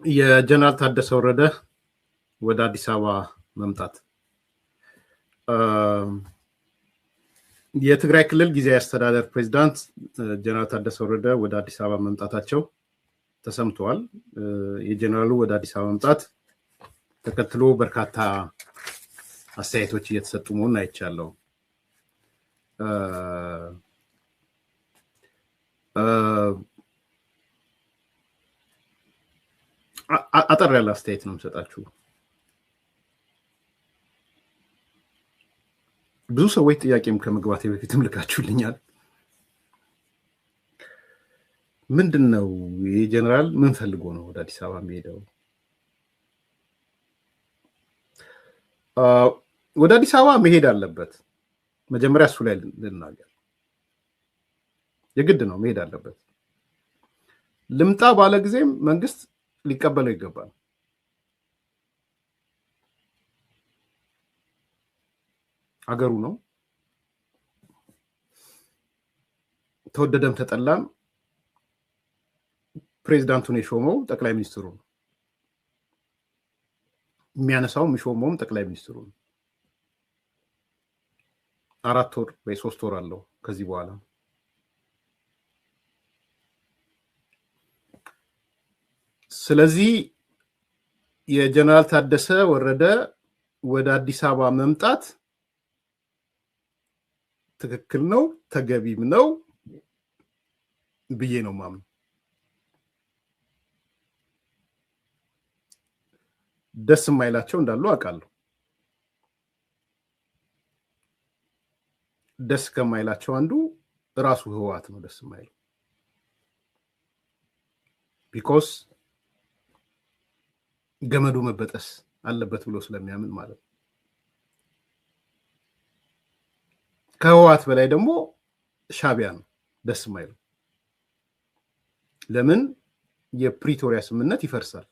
የጀነራል ታደሰ ወረደ ወደ አዲስ አበባ መምጣት የትግራይ ክልል ጊዜያዊ አስተዳደር ፕሬዝዳንት ጀነራል ታደሰ ወረደ ወደ አዲስ አበባ መምጣታቸው ተሰምተዋል። የጀነራሉ ወደ አዲስ አበባ መምጣት ተከትሎ በርካታ አስተያየቶች እየተሰጡ መሆኑን አይቻለሁ። አጠር ያለ አስተያየት ነው የምሰጣችሁ። ብዙ ሰዎች ጥያቄም ከመግባቴ በፊትም ልካችሁልኛል። ምንድን ነው ይህ ጀነራል ምን ፈልጎ ነው ወደ አዲስ አበባ የሚሄደው? ወደ አዲስ አበባ መሄድ አለበት። መጀመሪያ እሱ ላይ ልናገር። የግድ ነው መሄድ አለበት። ልምጣ ባለ ጊዜም መንግስት ሊቀበለው ይገባል። አገሩ ነው። ተወደደም ተጠላም ፕሬዝዳንቱን የሾመው ጠቅላይ ሚኒስትሩ ነው። የሚያነሳው የሚሾመውም ጠቅላይ ሚኒስትሩ ነው። 4 ወር ወይ 3 ወር አለው ከዚህ በኋላ። ስለዚህ የጀነራል ታደሰ ወረደ ወደ አዲስ አበባ መምጣት ትክክል ነው፣ ተገቢም ነው ብዬ ነው ማምነው። ደስ የማይላቸው እንዳሉ አውቃለሁ። ደስ ከማይላቸው አንዱ ራሱ ህወሓት ነው ደስ የማይለው። ቢኮዝ ገመዱ መበጠስ አለበት ብሎ ስለሚያምን ማለት ነው። ከህወሓት በላይ ደግሞ ሻዕቢያ ነው ደስ የማይለው። ለምን? የፕሪቶሪያ ስምምነት ይፈርሳል።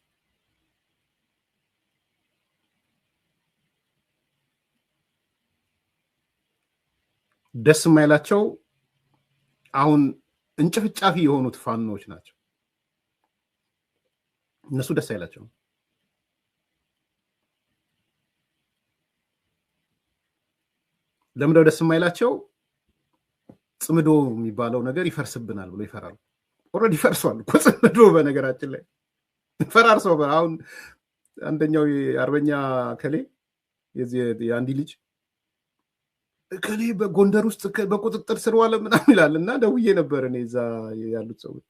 ደስ የማይላቸው አሁን እንጭፍጫፊ የሆኑት ፋኖች ናቸው። እነሱ ደስ አይላቸውም። ለምንድነው ደስ የማይላቸው? ጽምዶ የሚባለው ነገር ይፈርስብናል ብሎ ይፈራሉ። ኦልሬዲ ፈርሷል እኮ ጽምዶ። በነገራችን ላይ ፈራርሰው አሁን አንደኛው የአርበኛ ከሌ የአንዲ ልጅ ከሌ በጎንደር ውስጥ በቁጥጥር ስር ዋለ ምናምን ይላል እና ደውዬ ነበር እኔ እዛ ያሉት ሰዎች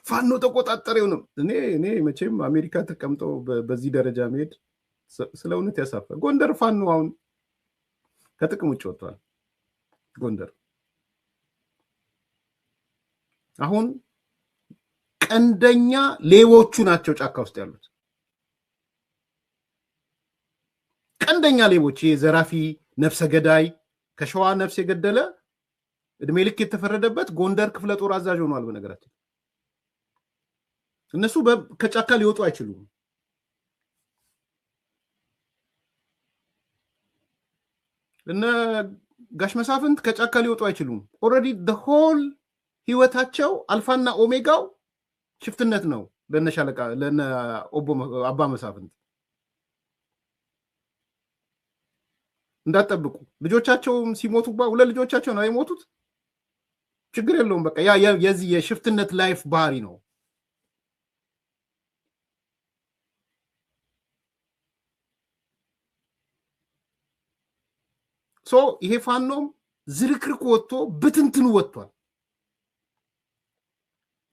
ፋኖ ተቆጣጠሬው ነው። እኔ መቼም አሜሪካ ተቀምጦ በዚህ ደረጃ መሄድ ስለ እውነት ያሳፋል። ጎንደር ፋኖ አሁን ከጥቅም ውጭ ወጥቷል። ጎንደር አሁን ቀንደኛ ሌቦቹ ናቸው ጫካ ውስጥ ያሉት። ቀንደኛ ሌቦች፣ የዘራፊ ነፍሰ ገዳይ፣ ከሸዋ ነፍስ የገደለ እድሜ ልክ የተፈረደበት ጎንደር ክፍለ ጦር አዛዥ ሆኗል። በነገራችን እነሱ ከጫካ ሊወጡ አይችሉም። እነ ጋሽ መሳፍንት ከጫካ ሊወጡ አይችሉም። ኦልሬዲ ሆል ህይወታቸው አልፋና ኦሜጋው ሽፍትነት ነው። ለነ ሻለቃ ለነ አባ መሳፍንት እንዳትጠብቁ። ልጆቻቸው ሲሞቱባ 2 ልጆቻቸው ነው የሞቱት። ችግር የለውም። በቃ የዚህ የሽፍትነት ላይፍ ባህሪ ነው። ይሄ ፋኖም ዝርክርክ ወጥቶ ብትንትኑ ወጥቷል።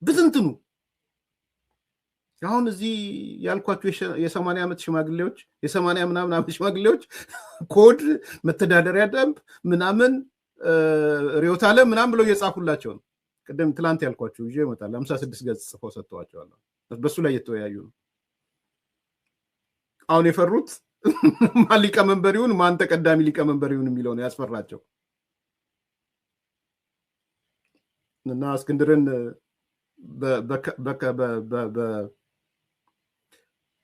ብትንትኑ አሁን እዚህ ያልኳቸው የ80 ዓመት ሽማግሌዎች የ80 ምናምን ዓመት ሽማግሌዎች ኮድ መተዳደሪያ ደንብ ምናምን ሪዮት ዓለም ምናምን ብለው እየጻፉላቸው ነው። ቅድም ትላንት ያልኳቸው ይዤ እመጣለሁ። 56 ገጽ ጽፈው ሰጥተዋቸዋል። በሱ ላይ እየተወያዩ ነው። አሁን የፈሩት ማን ሊቀመንበር ይሁን ማን ተቀዳሚ ሊቀመንበር ይሁን የሚለው ነው ያስፈራቸው። እና እስክንድርን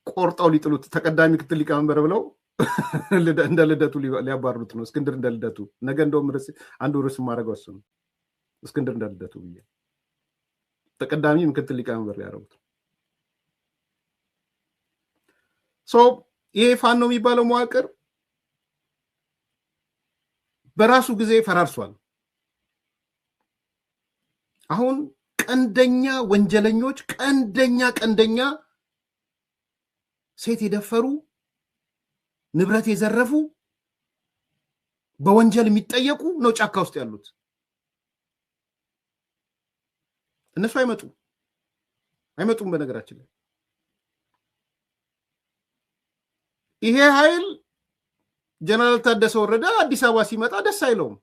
ቆርጠው ሊጥሉት ተቀዳሚ ክትል ሊቀመንበር ብለው እንደ ልደቱ ሊያባሩት ነው። እስክንድር እንደ ልደቱ ነገ እንደውም አንዱ ርዕስ ማድረገው እሱ ነው። እስክንድር እንደ ልደቱ ብዬ ተቀዳሚ ምክትል ሊቀመንበር ሊያደርጉት ይሄ ፋኖ የሚባለው መዋቅር በራሱ ጊዜ ፈራርሷል። አሁን ቀንደኛ ወንጀለኞች ቀንደኛ ሴት የደፈሩ ንብረት የዘረፉ በወንጀል የሚጠየቁ ነው ጫካ ውስጥ ያሉት። እነሱ አይመጡም። በነገራችን ላይ ይሄ ኃይል ጀነራል ታደሰ ወረደ አዲስ አበባ ሲመጣ ደስ አይለውም።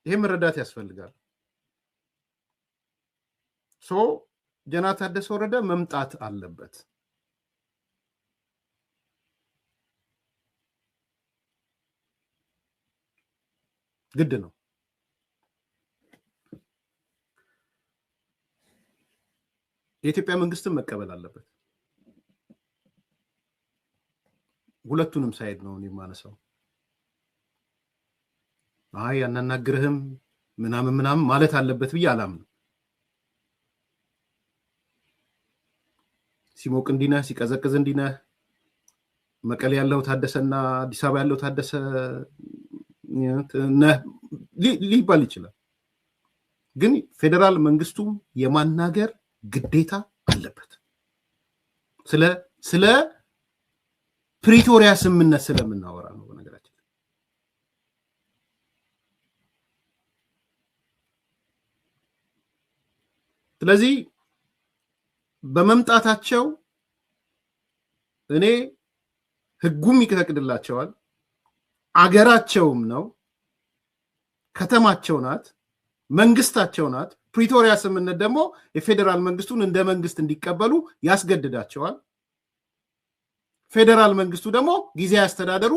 ይሄ መረዳት ያስፈልጋል። ጀነራል ታደሰ ወረደ መምጣት አለበት። ግድ ነው። የኢትዮጵያ መንግስትም መቀበል አለበት። ሁለቱንም ሳይድ ነው የማነሳው። ያናናግርህም ምናምን ማለት አለበት ብዬ አላምንም። ሲሞቅ እንዲነህ ሲቀዘቅዝ እንዲነህ መቀሌ ያለው ታደሰና አዲስ አበባ ያለው ታደሰ ሊባል ይችላል። ግን ፌዴራል መንግስቱ የማናገር ግዴታ አለበት። ስለ ፕሪቶሪያ ስምምነት ስለምናወራ ነው በነገራችን። ስለዚህ በመምጣታቸው እኔ ህጉም ይፈቅድላቸዋል። አገራቸውም ነው፣ ከተማቸው ናት፣ መንግስታቸው ናት። ፕሪቶሪያ ስምምነት ደግሞ የፌዴራል መንግስቱን እንደ መንግስት እንዲቀበሉ ያስገድዳቸዋል። ፌዴራል መንግስቱ ደግሞ ጊዜያዊ አስተዳደሩ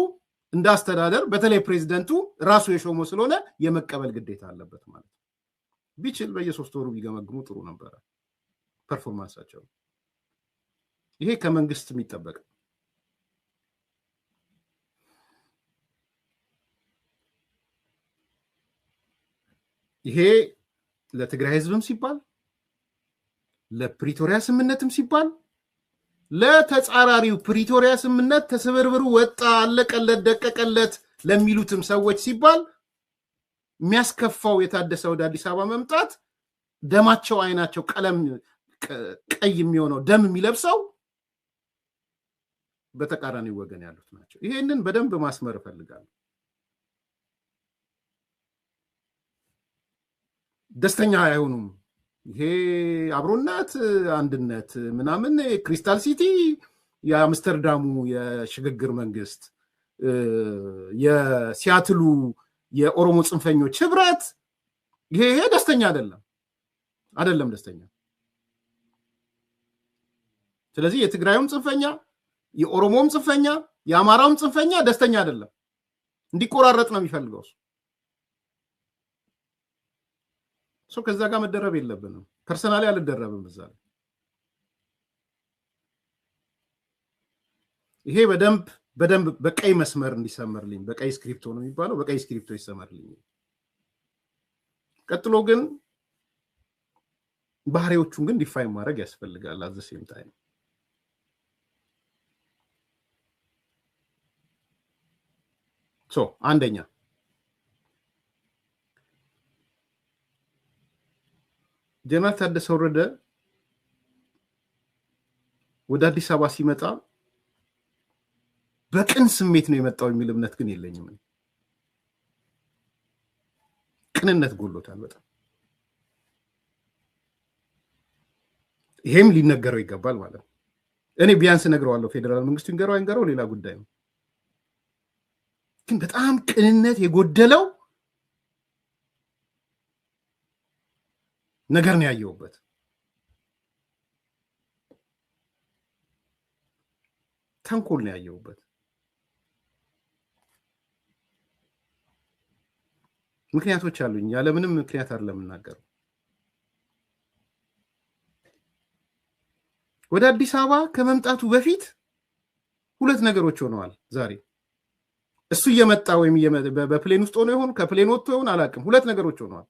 እንደ አስተዳደር በተለይ ፕሬዝዳንቱ ራሱ የሾመው ስለሆነ የመቀበል ግዴታ አለበት ማለት ነው። ቢችል በየ3 ወሩ ቢገመግሙ ጥሩ ነበረ ፐርፎርማንሳቸው። ይሄ ከመንግስት የሚጠበቅ ይሄ ለትግራይ ህዝብም ሲባል ለፕሪቶሪያ ስምምነትም ሲባል ለተጻራሪው ፕሪቶሪያ ስምምነት ተስበርብሩ ወጣ አለቀለት ደቀቀለት ለሚሉትም ሰዎች ሲባል የሚያስከፋው የታደሰ ወደ አዲስ አበባ መምጣት ደማቸው አይናቸው ቀለም ቀይ የሚሆነው ደም የሚለብሰው በተቃራኒ ወገን ያሉት ናቸው። ይሄንን በደንብ ማስመር እፈልጋለሁ። ደስተኛ አይሆኑም። ይሄ አብሮነት አንድነት ምናምን ክሪስታል ሲቲ የአምስተርዳሙ የሽግግር መንግስት የሲያትሉ የኦሮሞ ጽንፈኞች ህብረት ይሄ ደስተኛ አይደለም ደስተኛ። ስለዚህ የትግራዩም ጽንፈኛ የኦሮሞም ጽንፈኛ የአማራውም ጽንፈኛ ደስተኛ አይደለም። እንዲቆራረጥ ነው የሚፈልገው ሰው ከዛ ጋር መደረብ የለብንም። ፐርሰናሊ አልደረብም በዛ ላይ። ይሄ በደንብ በቀይ መስመር እንዲሰመርልኝ በቀይ ስክሪፕቶ ነው የሚባለው፣ በቀይ ስክሪፕቶ ይሰመርልኝ። ቀጥሎ ግን ባህሪዎቹን ግን ዲፋይን ማድረግ ያስፈልጋል። አዘ ሴም ታይም አንደኛ ጀነራል ታደሰ ወረደ ወደ አዲስ አበባ ሲመጣ በቅን ስሜት ነው የመጣው የሚል እምነት ግን የለኝም። ቅንነት ጎሎታል በጣም። ይሄም ሊነገረው ይገባል ማለት ነው። እኔ ቢያንስ ነግረዋለሁ። ፌዴራል መንግስቱ ይንገረው አይንገረው ሌላ ጉዳይ ነው። ግን በጣም ቅንነት የጎደለው ነገር ነው ያየውበት። ተንኮል ነው ያየውበት። ምክንያቶች አሉኝ። ያለምንም ምክንያት አይደለም እናገረው። ወደ አዲስ አበባ ከመምጣቱ በፊት 2 ነገሮች ሆነዋል። ዛሬ እሱ እየመጣ ወይም በፕሌን ውስጥ ሆኖ ይሆን ከፕሌን ወጥቶ ይሆን አላውቅም። 2 ነገሮች ሆነዋል።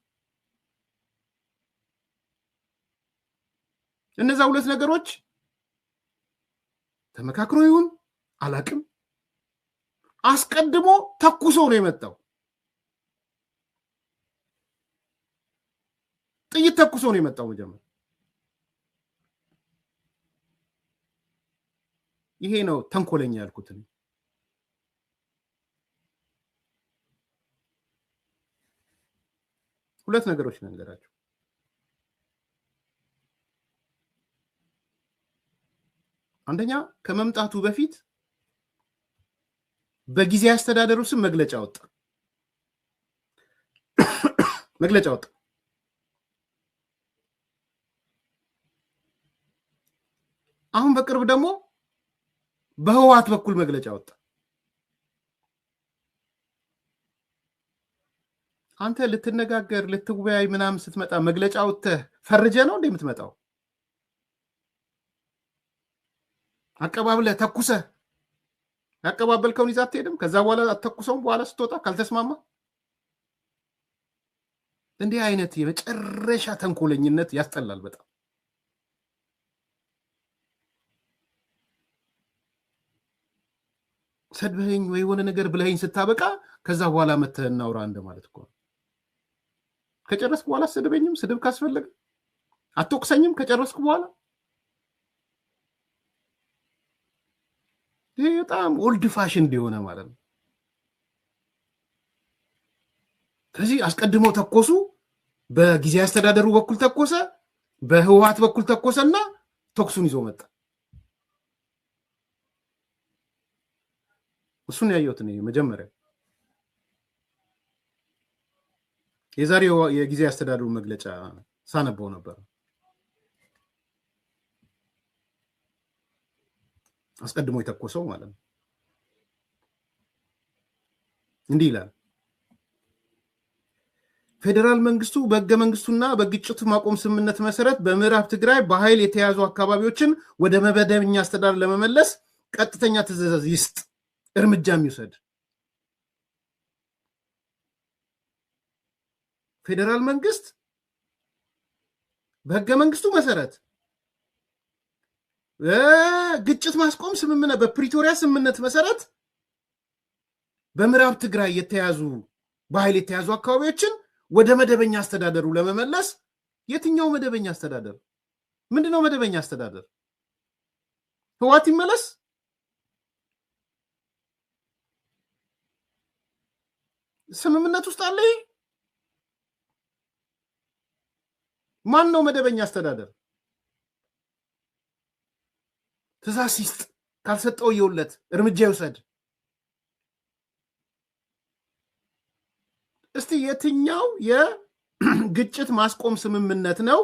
እነዛ 2 ነገሮች ተመካክሮ ይሁን አላቅም አስቀድሞ ተኩሶ ነው የመጣው። ጥይት ተኩሶ ነው የመጣው መጀመሪያ። ይሄ ነው ተንኮለኛ ያልኩት። ሁለት ነገሮች ነገራቸው። አንደኛ ከመምጣቱ በፊት በጊዜ አስተዳደሩ ስም መግለጫ ወጣ። አሁን በቅርብ ደግሞ በህወሓት በኩል መግለጫ ወጣ። አንተ ልትነጋገር ልትወያይ ምናምን ስትመጣ መግለጫ ወጥተህ ፈርጀ ነው እንዴ የምትመጣው? አቀባብለህ ተኩሰህ ያቀባበልከውን ይዘህ አትሄድም? ከዛ በኋላ አትተኩሰውም? በኋላ ስትወጣ ካልተስማማ እንዲህ አይነት የመጨረሻ ተንኮለኝነት ያስጠላል በጣም። ሰድበኝ ወይ የሆነ ነገር ብለኸኝ ስታበቃ ከዛ በኋላ መተህ እናውራ እንደማለት እኮ ነው። ከጨረስክ በኋላ ስድበኝም፣ ስድብ ካስፈለገ አትወቅሰኝም ከጨረስክ በኋላ። ይሄ በጣም ኦልድ ፋሽን እንዲሆነ ማለት ነው። ስለዚህ አስቀድመው ተኮሱ። በጊዜ አስተዳደሩ በኩል ተኮሰ፣ በህወሓት በኩል ተኮሰና ተኩሱን ይዞ መጣ። እሱን ያየሁት ነው መጀመሪያ። የዛሬው የጊዜ አስተዳደሩ መግለጫ ሳነበው ነበር። አስቀድሞ የተኮሰው ማለት ነው። እንዲህ ይላል። ፌደራል መንግስቱ በህገ መንግስቱና በግጭት ማቆም ስምምነት መሰረት በምዕራብ ትግራይ በኃይል የተያዙ አካባቢዎችን ወደ መደበኛ አስተዳደር ለመመለስ ቀጥተኛ ትዕዛዝ ይስጥ፣ እርምጃም ይውሰድ። ፌደራል መንግስት በህገ መንግስቱ መሰረት ግጭት ማስቆም ስምምነት በፕሪቶሪያ ስምምነት መሰረት በምዕራብ ትግራይ የተያዙ በኃይል የተያዙ አካባቢዎችን ወደ መደበኛ አስተዳደሩ ለመመለስ የትኛው መደበኛ አስተዳደር? ምንድነው መደበኛ አስተዳደር? ህወሓት ይመለስ? ስምምነት ውስጥ አለ? ማን ነው መደበኛ አስተዳደር? ትዕዛዝ ይስጥ፣ ካልሰጠው ይውለት፣ እርምጃ ይውሰድ። እስቲ የትኛው የግጭት ማስቆም ስምምነት ነው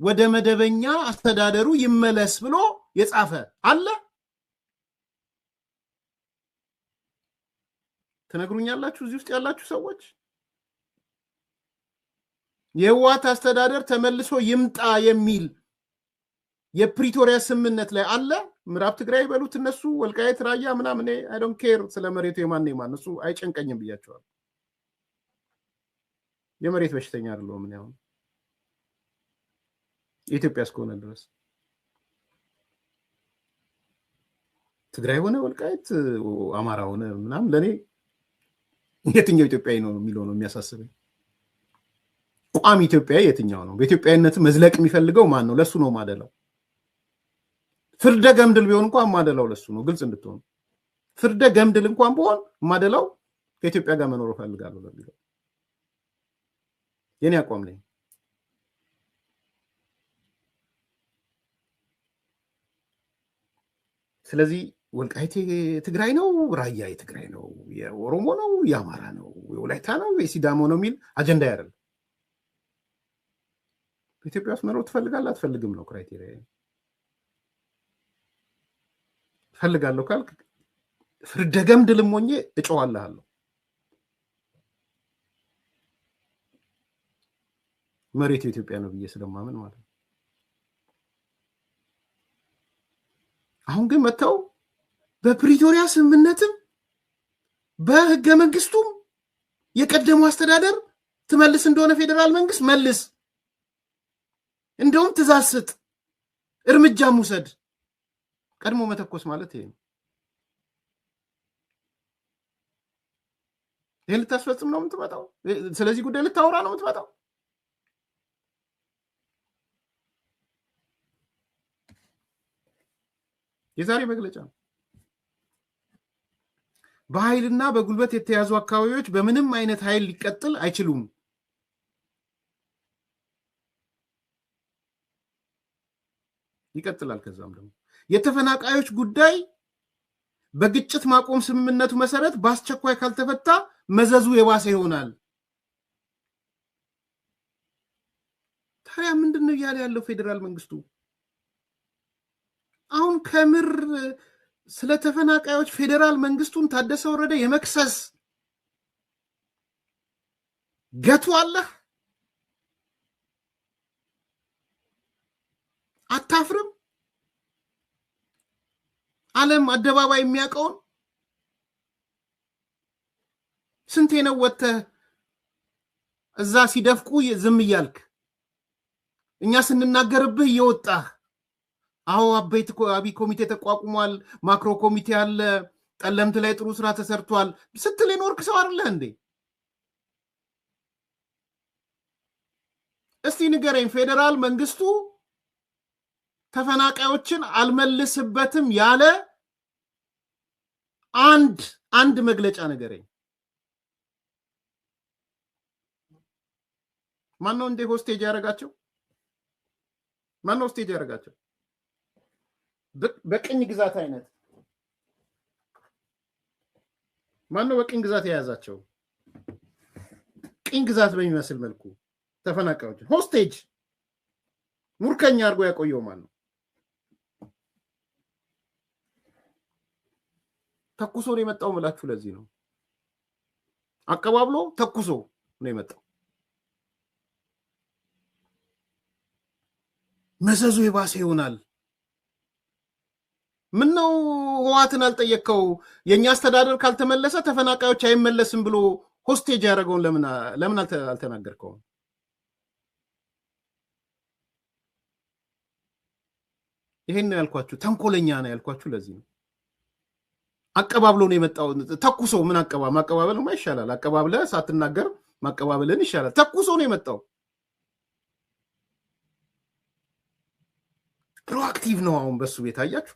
ወደ መደበኛ አስተዳደሩ ይመለስ ብሎ የጻፈ አለ? ትነግሩኛላችሁ? እዚህ ውስጥ ያላችሁ ሰዎች የህወሓት አስተዳደር ተመልሶ ይምጣ የሚል የፕሪቶሪያ ስምምነት ላይ አለ? ምዕራብ ትግራይ በሉት እነሱ ወልቃይት፣ ራያ ምናምን አይ ዶንት ኬር ስለ መሬቱ የማን እሱ አይጨንቀኝም ብያቸዋል። የመሬት በሽተኛ አይደለሁም ምን ያው ኢትዮጵያ እስከሆነ ድረስ ትግራይ ሆነ ወልቃይት አማራ ሆነ ምናምን ለኔ የትኛው ኢትዮጵያዊ ነው የሚለው ነው የሚያሳስበኝ። ቋሚ ኢትዮጵያዊ የትኛው ነው? በኢትዮጵያዊነት መዝለቅ የሚፈልገው ማን ነው? ለሱ ነው ማደላው። ፍርደ ገምድል ቢሆን እንኳን ማደላው ለሱ ነው። ግልጽ እንድትሆኑ ፍርደ ገምድል እንኳን ቢሆን ማደላው ከኢትዮጵያ ጋር መኖር ፈልጋለሁ ለሚለው የኔ አቋም ነኝ። ስለዚህ ወልቃይት ትግራይ ነው፣ ራያ ትግራይ ነው፣ የኦሮሞ ነው፣ የአማራ ነው፣ የወላይታ ነው፣ የሲዳሞ ነው የሚል አጀንዳ አይደለም። በኢትዮጵያ ውስጥ መኖር ትፈልጋለህ አትፈልግም ነው ክራይቴሪያ። ፈልጋለሁ ካልክ ፍርደ ገምድልም ሆኜ እጮዋለሁ። መሬት የኢትዮጵያ ነው ብዬ ስለማምን ማለት ነው። አሁን ግን መተው በፕሪቶሪያ ስምምነትም በህገ መንግስቱም የቀደሙ አስተዳደር ትመልስ እንደሆነ ፌደራል መንግስት መልስ፣ እንደውም ትዕዛዝ ስጥ፣ እርምጃም ውሰድ። ቀድሞ መተኮስ ማለት ይሄ ነው። ይሄ ልታስፈጽም ነው የምትመጣው? ስለዚህ ጉዳይ ልታወራ ነው የምትመጣው? የዛሬ መግለጫ ነው። በኃይልና በጉልበት የተያዙ አካባቢዎች በምንም አይነት ኃይል ሊቀጥል አይችሉም። ይቀጥላል። ከዛም ደግሞ የተፈናቃዮች ጉዳይ በግጭት ማቆም ስምምነቱ መሰረት በአስቸኳይ ካልተፈታ መዘዙ የባሰ ይሆናል። ታዲያ ምንድነው እያለ ያለው ፌዴራል መንግስቱ? አሁን ከምር ስለ ተፈናቃዮች ፌዴራል መንግስቱን ታደሰ ወረደ የመክሰስ ገቱ አለ? አታፍርም? ዓለም አደባባይ የሚያውቀውን ስንቴ ነው ወጥተህ እዛ ሲደፍቁ ዝም እያልክ እኛ ስንናገርብህ እየወጣህ አዎ አብይ ኮሚቴ ተቋቁሟል፣ ማክሮ ኮሚቴ አለ፣ ጠለምት ላይ ጥሩ ስራ ተሰርቷል ስትል የኖርክ ሰው አይደለ እንዴ? እስቲ ንገረኝ፣ ፌዴራል መንግስቱ ተፈናቃዮችን አልመልስበትም ያለ አንድ መግለጫ ንገረኝ። ማነው እንደ ሆስቴጅ ያደረጋቸው? ማነው ሆስቴጅ ያደረጋቸው? በቅኝ ግዛት አይነት ማነው በቅኝ ግዛት የያዛቸው? ቅኝ ግዛት በሚመስል መልኩ ተፈናቃዮች ሆስቴጅ ሙርከኛ አድርጎ ያቆየው ማን ነው? ተኩሶ ነው የመጣው ምላችሁ። ለዚህ ነው አቀባብሎ ተኩሶ ነው የመጣው። መዘዙ የባሰ ይሆናል። ምን ነው ህዋትን አልጠየቀው? የኛ አስተዳደር ካልተመለሰ ተፈናቃዮች አይመለስም ብሎ ሆስቴጅ ያደረገውን ለምን አልተናገርከው? ይሄን ነው ያልኳችሁ። ተንኮለኛ ነው ያልኳችሁ ለዚህ ነው። አቀባብሎ ነው የመጣው። ተኩሶ ምን ማቀባበልማ ይሻላል። አቀባብለ ሳትናገር ማቀባበልን ይሻላል። ተኩሶ ነው የመጣው። ፕሮአክቲቭ ነው። አሁን በሱ ቤት አያችሁ፣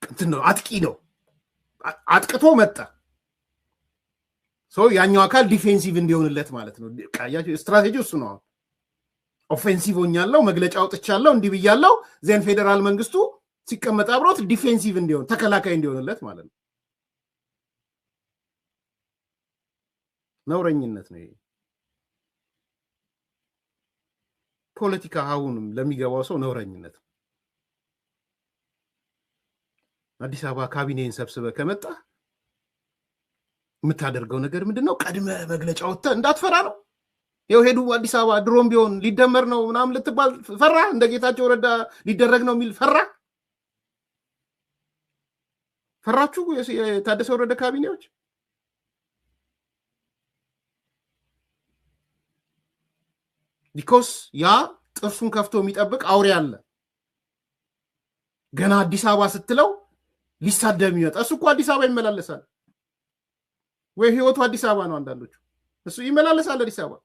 እንትን ነው፣ አጥቂ ነው። አጥቅቶ መጣ። ያኛው አካል ዲፌንሲቭ እንዲሆንለት ማለት ነው። ስትራቴጂ እሱ ነው። ኦፌንሲቭ ሆኛለሁ፣ መግለጫ አውጥቻለሁ፣ እንዲህ ብያለሁ። ዜን ፌዴራል መንግስቱ ሲቀመጥ አብሮት ዲፌንሲቭ እንዲሆን ተከላካይ እንዲሆንለት ማለት ነው። ነውረኝነት ነው ይሄ። ፖለቲካ አሁንም ለሚገባው ሰው ነውረኝነት ነው። አዲስ አበባ ካቢኔን ሰብስበ ከመጣ የምታደርገው ነገር ምንድነው? ቀድመ መግለጫ ወጥተህ እንዳትፈራ ነው። ይኸው ሄዱ አዲስ አበባ ድሮም ቢሆን ሊደመር ነው ምናምን ልትባል ፈራ። እንደ ጌታቸው ረዳ ሊደረግ ነው የሚል ፈራ። ፈራችሁ የታደሰ ወረደ ካቢኔዎች? ቢኮስ ያ ጥርሱን ከፍቶ የሚጠብቅ አውሬ አለ። ገና አዲስ አበባ ስትለው ሊሳደብ የሚመጣ እሱ እኮ አዲስ አበባ ይመላለሳል ወይ ህይወቱ አዲስ አበባ ነው። አንዳንዶቹ እሱ ይመላለሳል አዲስ አበባ